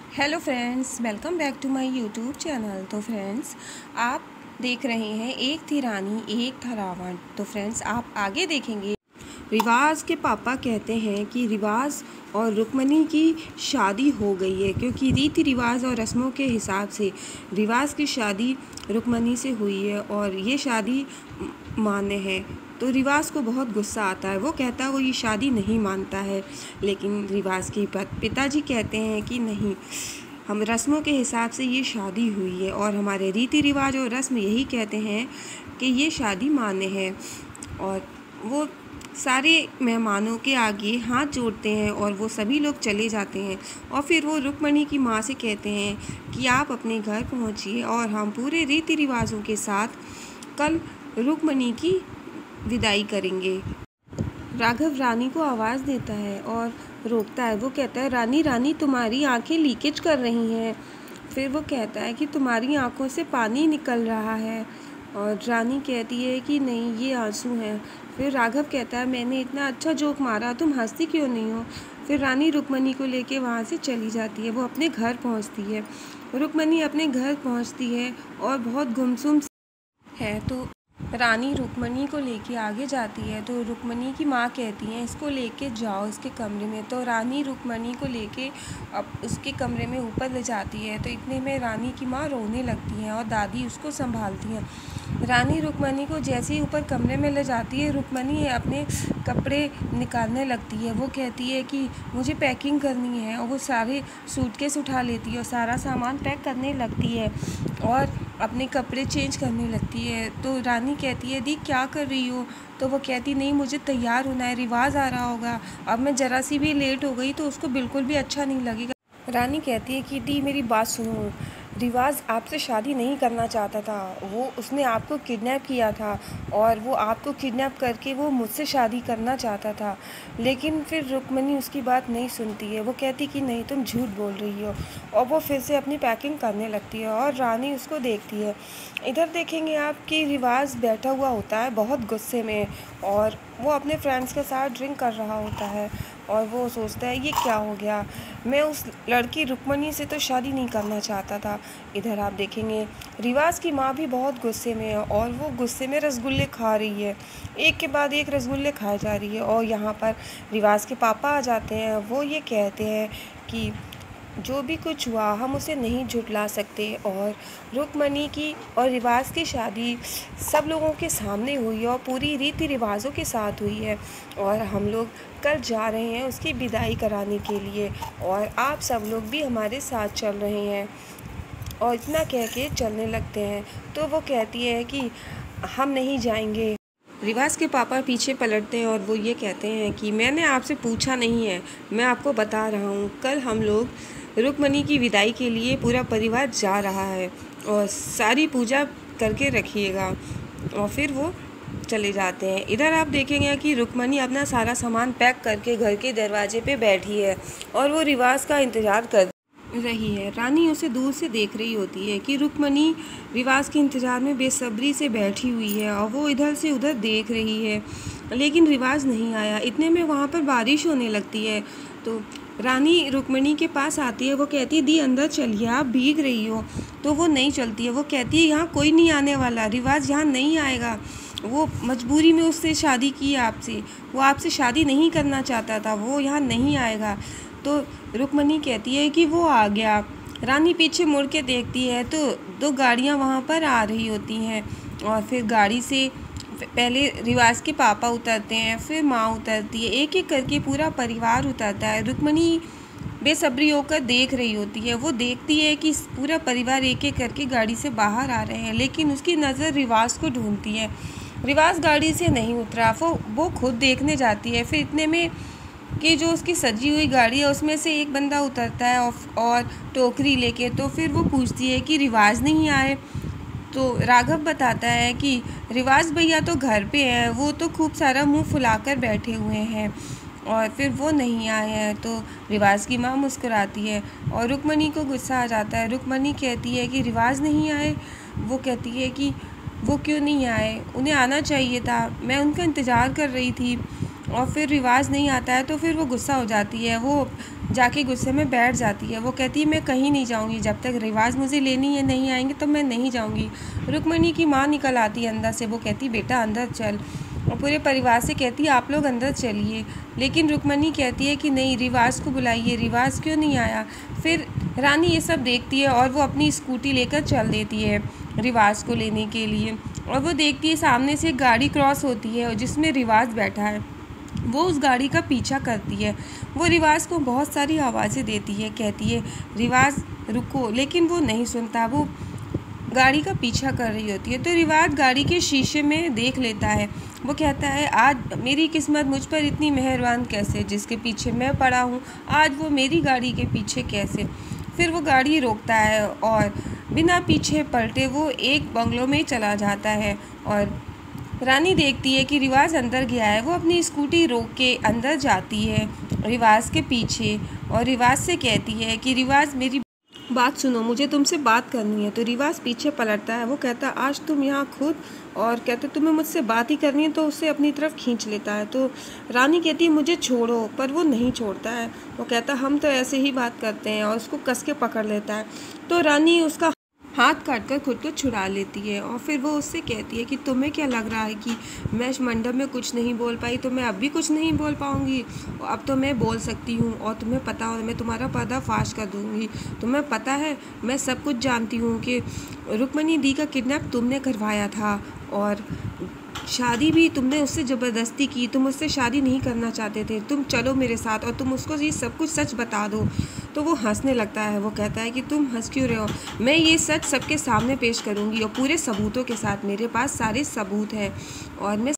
Hello friends, welcome back to my YouTube channel. तो friends, आप देख रहे हैं एक थी रानी एक था रावण। तो फ्रेंड्स, आप आगे देखेंगे रिवाज के पापा कहते हैं कि रिवाज और रुक्मणी की शादी हो गई है, क्योंकि रीति रिवाज और रस्मों के हिसाब से रिवाज की शादी रुक्मणी से हुई है और ये शादी मान्य है। तो रिवाज को बहुत गुस्सा आता है, वो कहता है वो ये शादी नहीं मानता है। लेकिन रिवाज के पिताजी कहते हैं कि नहीं, हम रस्मों के हिसाब से ये शादी हुई है और हमारे रीति रिवाज और रस्म यही कहते हैं कि ये शादी मान्य है। और वो सारे मेहमानों के आगे हाथ जोड़ते हैं और वो सभी लोग चले जाते हैं। और फिर वो रुक्मणी की माँ से कहते हैं कि आप अपने घर पहुँचिए और हम पूरे रीति रिवाजों के साथ कल रुक्मणी की विदाई करेंगे। राघव रानी को आवाज़ देता है और रोकता है। वो कहता है, रानी रानी तुम्हारी आंखें लीकेज कर रही हैं। फिर वो कहता है कि तुम्हारी आंखों से पानी निकल रहा है। और रानी कहती है कि नहीं, ये आंसू हैं। फिर राघव कहता है, मैंने इतना अच्छा जोक मारा, तुम हंसती क्यों नहीं हो। फिर रानी रुक्मणी को लेके वहाँ से चली जाती है। वो अपने घर पहुँचती है। रुक्मणी अपने घर पहुँचती है और बहुत गुमसुम है। तो रानी रुक्मणी को लेके आगे जाती है। तो रुक्मणी की माँ कहती है, इसको लेके जाओ इसके कमरे में। तो रानी रुक्मणी को लेके अब उसके कमरे में ऊपर ले जाती है। तो इतने में रानी की माँ रोने लगती है और दादी उसको संभालती हैं। रानी रुक्मणी को जैसे ही ऊपर कमरे में ले जाती है, रुक्मणी अपने कपड़े निकालने लगती है। वो कहती है कि मुझे पैकिंग करनी है, और वो सारे सूटकेस उठा लेती है और सारा सामान पैक करने लगती है और अपने कपड़े चेंज करने लगती है। तो रानी कहती है, दी क्या कर रही हो। तो वो कहती, नहीं मुझे तैयार होना है, रिवाज आ रहा होगा, अब मैं ज़रा सी भी लेट हो गई तो उसको बिल्कुल भी अच्छा नहीं लगेगा। रानी कहती है कि दी मेरी बात सुनो, रिवाज आपसे शादी नहीं करना चाहता था, वो उसने आपको किडनैप किया था और वो आपको किडनैप करके वो मुझसे शादी करना चाहता था। लेकिन फिर रुक्मणी उसकी बात नहीं सुनती है। वो कहती कि नहीं, तुम झूठ बोल रही हो, और वो फिर से अपनी पैकिंग करने लगती है और रानी उसको देखती है। इधर देखेंगे आप कि रिवाज बैठा हुआ होता है बहुत गुस्से में, और वो अपने फ्रेंड्स के साथ ड्रिंक कर रहा होता है और वो सोचता है ये क्या हो गया, मैं उस लड़की रुक्मणी से तो शादी नहीं करना चाहता था। इधर आप देखेंगे रिवाज की माँ भी बहुत गुस्से में है और वो गुस्से में रसगुल्ले खा रही है, एक के बाद एक रसगुल्ले खाए जा रही है। और यहाँ पर रिवाज के पापा आ जाते हैं। वो ये कहते हैं कि जो भी कुछ हुआ हम उसे नहीं झुठला सकते, और रुक्मणी की और रिवाज की शादी सब लोगों के सामने हुई है और पूरी रीति रिवाजों के साथ हुई है। और हम लोग कल जा रहे हैं उसकी विदाई कराने के लिए, और आप सब लोग भी हमारे साथ चल रहे हैं। और इतना कह के चलने लगते हैं। तो वो कहती है कि हम नहीं जाएंगे। रिवाज के पापा पीछे पलटते हैं और वो ये कहते हैं कि मैंने आपसे पूछा नहीं है, मैं आपको बता रहा हूँ, कल हम लोग रुक्मणी की विदाई के लिए पूरा परिवार जा रहा है और सारी पूजा करके रखिएगा। और फिर वो चले जाते हैं। इधर आप देखेंगे कि रुक्मणी अपना सारा सामान पैक करके घर के दरवाजे पे बैठी है और वो रिवाज का इंतज़ार कर रही है। रानी उसे दूर से देख रही होती है कि रुक्मणी रिवाज के इंतज़ार में बेसब्री से बैठी हुई है और वो इधर से उधर देख रही है, लेकिन रिवाज नहीं आया। इतने में वहाँ पर बारिश होने लगती है। तो रानी रुक्मणी के पास आती है। वो कहती है, दी अंदर चलिए, आप भीग रही हो। तो वो नहीं चलती है। वो कहती है, यहाँ कोई नहीं आने वाला, रिवाज यहाँ नहीं आएगा, वो मजबूरी में उससे शादी की आपसे, वो आपसे शादी नहीं करना चाहता था, वो यहाँ नहीं आएगा। तो रुक्मणी कहती है कि वो आ गया। रानी पीछे मुड़ के देखती है तो दो गाड़ियाँ वहाँ पर आ रही होती हैं, और फिर गाड़ी से पहले रिवाज के पापा उतरते हैं, फिर माँ उतरती है, एक एक करके पूरा परिवार उतरता है। रुक्मणी बेसब्री होकर देख रही होती है। वो देखती है कि पूरा परिवार एक एक करके गाड़ी से बाहर आ रहे हैं, लेकिन उसकी नज़र रिवाज को ढूंढती है। रिवाज गाड़ी से नहीं उतरा। वो खुद देखने जाती है। फिर इतने में कि जो उसकी सजी हुई गाड़ी है उसमें से एक बंदा उतरता है और टोकरी लेके। तो फिर वो पूछती है कि रिवाज नहीं आए। तो राघव बताता है कि रिवाज भैया तो घर पे हैं, वो तो खूब सारा मुंह फुलाकर बैठे हुए हैं और फिर वो नहीं आए हैं। तो रिवाज की माँ मुस्कुराती है और रुक्मणी को गुस्सा आ जाता है। रुक्मणी कहती है कि रिवाज नहीं आए। वो कहती है कि वो क्यों नहीं आए, उन्हें आना चाहिए था, मैं उनका इंतज़ार कर रही थी। और फिर रिवाज नहीं आता है तो फिर वो गुस्सा हो जाती है, वो जाके गुस्से में बैठ जाती है। वो कहती है मैं कहीं नहीं जाऊंगी, जब तक रिवाज मुझे लेनी है नहीं आएंगे तो मैं नहीं जाऊंगी। रुक्मणी की माँ निकल आती है अंदर से, वो कहती बेटा अंदर चल, और पूरे परिवार से कहती है आप लोग अंदर चलिए। लेकिन रुक्मणी कहती है कि नहीं, रिवाज को बुलाइए, रिवाज क्यों नहीं आया। फिर रानी ये सब देखती है और वो अपनी स्कूटी लेकर चल देती है रिवाज को लेने के लिए। और वो देखती है सामने से एक गाड़ी क्रॉस होती है और जिसमें रिवाज बैठा है। वो उस गाड़ी का पीछा करती है, वो रिवाज को बहुत सारी आवाज़ें देती है, कहती है रिवाज रुको, लेकिन वो नहीं सुनता, वो गाड़ी का पीछा कर रही होती है। तो रिवाज गाड़ी के शीशे में देख लेता है, वो कहता है आज मेरी किस्मत मुझ पर इतनी मेहरबान कैसे, जिसके पीछे मैं पड़ा हूँ आज वो मेरी गाड़ी के पीछे कैसे। फिर वो गाड़ी रोकता है और बिना पीछे पलटे वो एक बंगलों में चला जाता है। और रानी देखती है कि रिवाज अंदर गया है, वो अपनी स्कूटी रोक के अंदर जाती है रिवाज के पीछे और रिवाज से कहती है कि रिवाज मेरी बात सुनो, मुझे तुमसे बात करनी है। तो रिवाज पीछे पलटता है, वो कहता है आज तुम यहाँ खुद, और कहते तुम्हें मुझसे बात ही करनी है, तो उसे अपनी तरफ खींच लेता है। तो रानी कहती है मुझे छोड़ो, पर वो नहीं छोड़ता है, वो कहता हम तो ऐसे ही बात करते हैं, और उसको कस के पकड़ लेता है। तो रानी उसका हाथ काटकर खुद को छुड़ा लेती है और फिर वो उससे कहती है कि तुम्हें क्या लग रहा है कि मैं इस मंडप में कुछ नहीं बोल पाई तो मैं अब भी कुछ नहीं बोल पाऊँगी। अब तो मैं बोल सकती हूँ और तुम्हें पता हो, मैं तुम्हारा पर्दाफाश कर दूँगी। तुम्हें पता है मैं सब कुछ जानती हूँ कि रुक्मणी दी का किडनैप तुमने करवाया था और शादी भी तुमने उससे ज़बरदस्ती की, तुम उससे शादी नहीं करना चाहते थे, तुम चलो मेरे साथ और तुम उसको ये सब कुछ सच बता दो। तो वो हंसने लगता है, वो कहता है कि तुम हंस क्यों रहे हो, मैं ये सच सबके सामने पेश करूँगी और पूरे सबूतों के साथ, मेरे पास सारे सबूत हैं और मैं